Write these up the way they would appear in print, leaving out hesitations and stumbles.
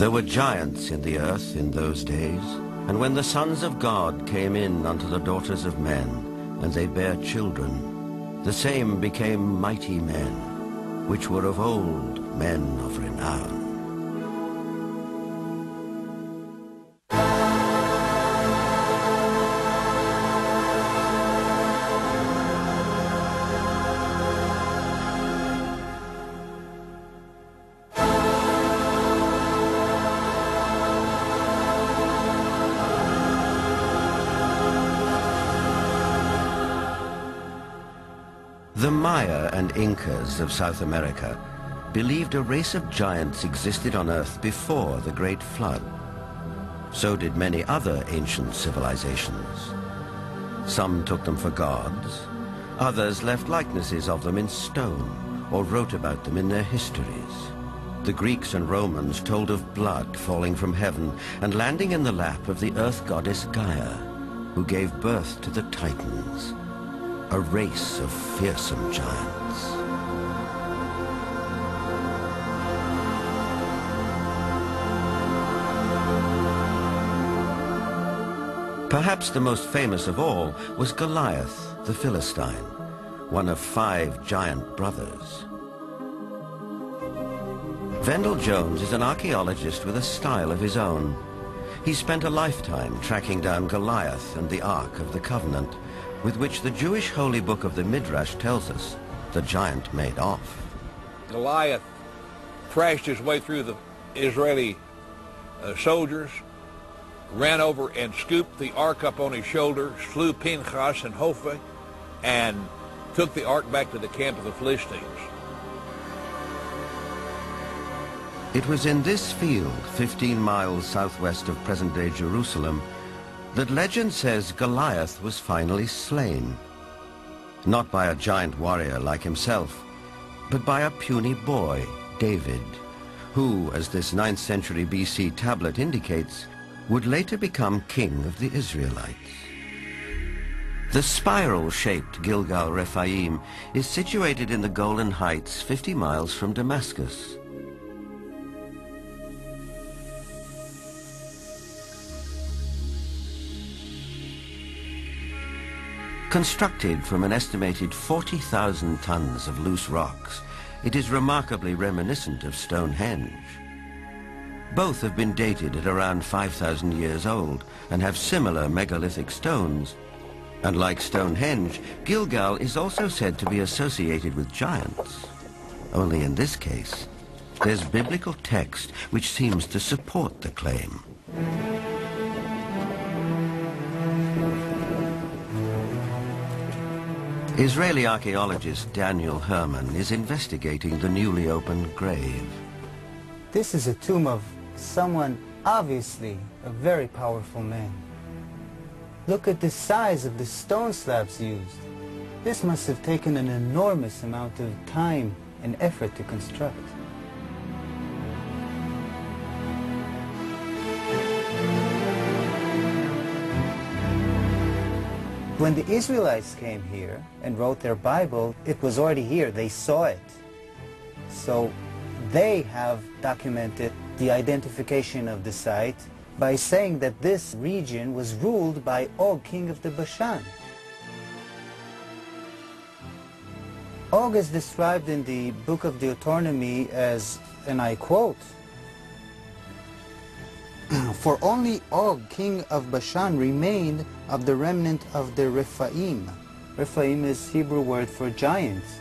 There were giants in the earth in those days, and when the sons of God came in unto the daughters of men, and they bare children, the same became mighty men, which were of old men of renown. The Maya and Incas of South America believed a race of giants existed on Earth before the Great Flood. So did many other ancient civilizations. Some took them for gods, others left likenesses of them in stone or wrote about them in their histories. The Greeks and Romans told of blood falling from heaven and landing in the lap of the earth goddess Gaia, who gave birth to the Titans, a race of fearsome giants. Perhaps the most famous of all was Goliath, the Philistine, one of 5 giant brothers. Vendell Jones is an archaeologist with a style of his own. He spent a lifetime tracking down Goliath and the Ark of the Covenant, with which the Jewish holy book of the Midrash tells us the giant made off. Goliath thrashed his way through the Israeli soldiers, ran over and scooped the ark up on his shoulder, slew Pinchas and Hophi, and took the ark back to the camp of the Philistines. It was in this field, 15 miles southwest of present-day Jerusalem, that legend says Goliath was finally slain. Not by a giant warrior like himself, but by a puny boy, David, who, as this 9th century BC tablet indicates, would later become king of the Israelites. The spiral-shaped Gilgal Rephaim is situated in the Golan Heights 50 miles from Damascus. Constructed from an estimated 40,000 tons of loose rocks, it is remarkably reminiscent of Stonehenge. Both have been dated at around 5,000 years old and have similar megalithic stones. And like Stonehenge, Gilgal is also said to be associated with giants. Only in this case, there's biblical text which seems to support the claim. Israeli archaeologist Daniel Herman is investigating the newly opened grave. This is a tomb of someone obviously a very powerful man. Look at the size of the stone slabs used. This must have taken an enormous amount of time and effort to construct. When the Israelites came here and wrote their Bible, it was already here. They saw it. So they have documented the identification of the site by saying that this region was ruled by Og, king of the Bashan. Og is described in the book of Deuteronomy as, and I quote, "For only Og, king of Bashan, remained of the remnant of the rephaim." Rephaim is Hebrew word for giants.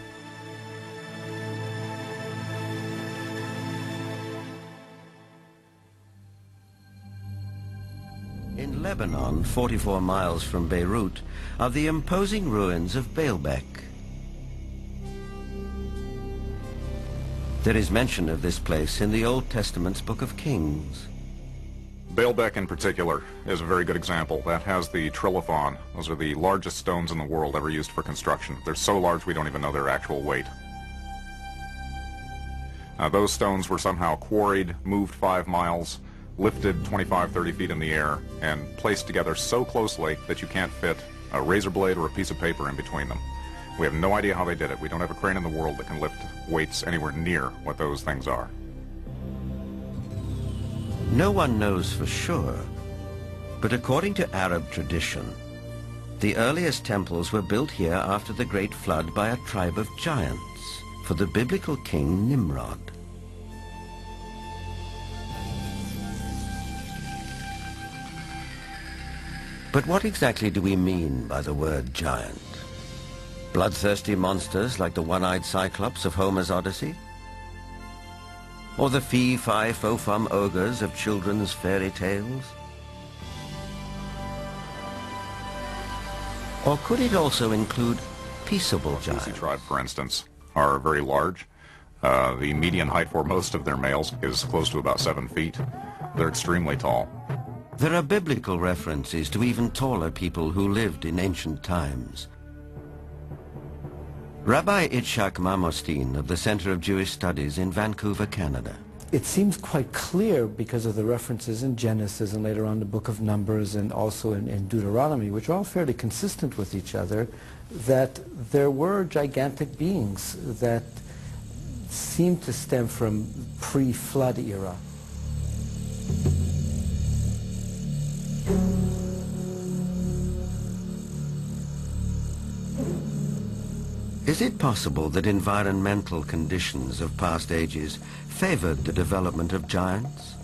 In Lebanon, 44 miles from Beirut, are the imposing ruins of Baalbek. There is mention of this place in the Old Testament's Book of Kings. Baalbek in particular is a very good example. That has the trilithon. Those are the largest stones in the world ever used for construction. They're so large we don't even know their actual weight. Those stones were somehow quarried, moved 5 miles, lifted 25, 30 feet in the air, and placed together so closely that you can't fit a razor blade or a piece of paper in between them. We have no idea how they did it. We don't have a crane in the world that can lift weights anywhere near what those things are. No one knows for sure, but according to Arab tradition, the earliest temples were built here after the Great Flood by a tribe of giants for the biblical king Nimrod. But what exactly do we mean by the word giant? Bloodthirsty monsters like the one-eyed Cyclops of Homer's Odyssey? Or the fee-fi-fo-fum ogres of children's fairy tales? Or could it also include peaceable giants? The tribe, for instance, are very large. The median height for most of their males is close to about 7 feet. They're extremely tall. There are biblical references to even taller people who lived in ancient times. Rabbi Itzhak Mamostin of the Center of Jewish Studies in Vancouver, Canada. It seems quite clear because of the references in Genesis and later on the book of Numbers and also in Deuteronomy, which are all fairly consistent with each other, that there were gigantic beings that seem to stem from pre-flood era. Is it possible that environmental conditions of past ages favored the development of giants?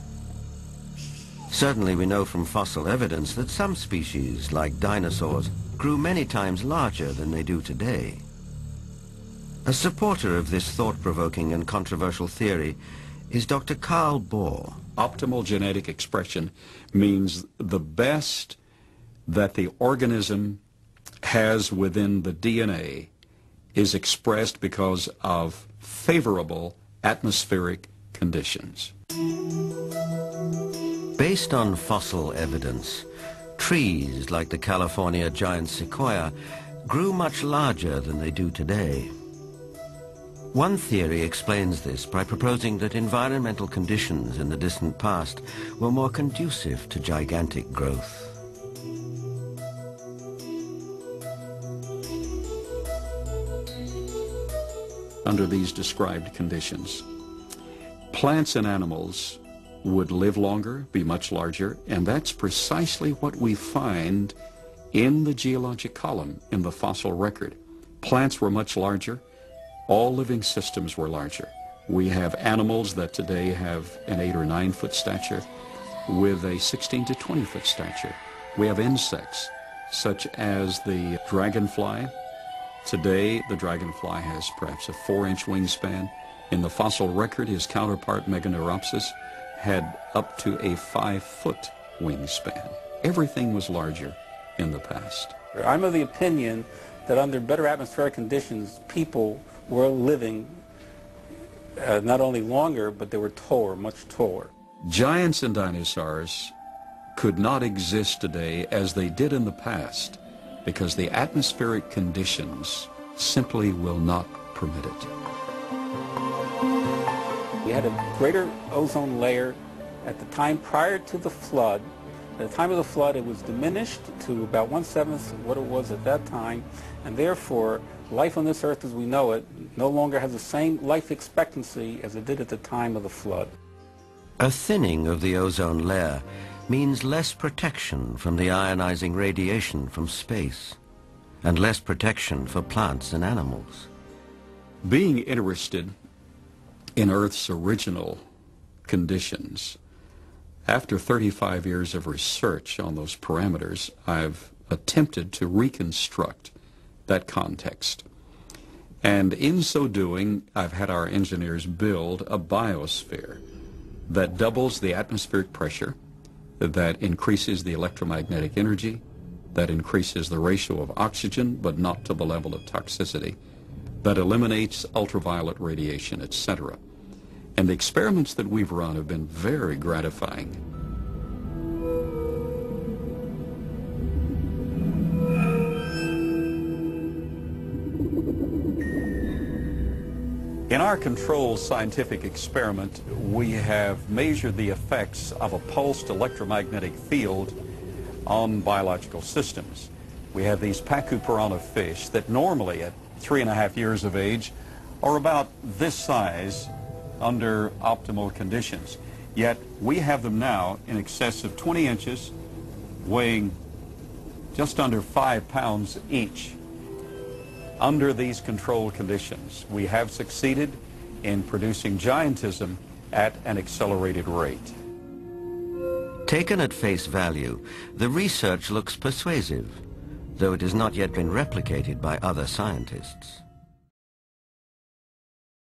Certainly we know from fossil evidence that some species, like dinosaurs, grew many times larger than they do today. A supporter of this thought-provoking and controversial theory is Dr. Carl Bohr. Optimal genetic expression means the best that the organism has within the DNA is expressed because of favorable atmospheric conditions. Based on fossil evidence, trees like the California giant sequoia grew much larger than they do today. One theory explains this by proposing that environmental conditions in the distant past were more conducive to gigantic growth. Under these described conditions, plants and animals would live longer, be much larger, and that's precisely what we find in the geologic column in the fossil record. Plants were much larger. All living systems were larger. We have animals that today have an 8 or 9 foot stature with a 16 to 20 foot stature. We have insects such as the dragonfly. Today, the dragonfly has perhaps a 4-inch wingspan. In the fossil record, his counterpart, Meganeuropsis, had up to a 5-foot wingspan. Everything was larger in the past. I'm of the opinion that under better atmospheric conditions, people were living not only longer, but they were taller, much taller. Giants and dinosaurs could not exist today as they did in the past because the atmospheric conditions simply will not permit it. We had a greater ozone layer at the time prior to the flood. At the time of the flood, it was diminished to about 1/7 of what it was at that time, and therefore, life on this earth as we know it no longer has the same life expectancy as it did at the time of the flood. A thinning of the ozone layer means less protection from the ionizing radiation from space, and less protection for plants and animals. Being interested in Earth's original conditions, after 35 years of research on those parameters, I've attempted to reconstruct that context. And in so doing, I've had our engineers build a biosphere that doubles the atmospheric pressure, that increases the electromagnetic energy, that increases the ratio of oxygen, but not to the level of toxicity, that eliminates ultraviolet radiation, etc. And the experiments that we've run have been very gratifying. In our controlled scientific experiment, we have measured the effects of a pulsed electromagnetic field on biological systems. We have these pacu piranha fish that normally at 3.5 years of age are about this size under optimal conditions. Yet we have them now in excess of 20 inches, weighing just under 5 pounds each. Under these controlled conditions, we have succeeded in producing giantism at an accelerated rate. Taken at face value, the research looks persuasive, though it has not yet been replicated by other scientists.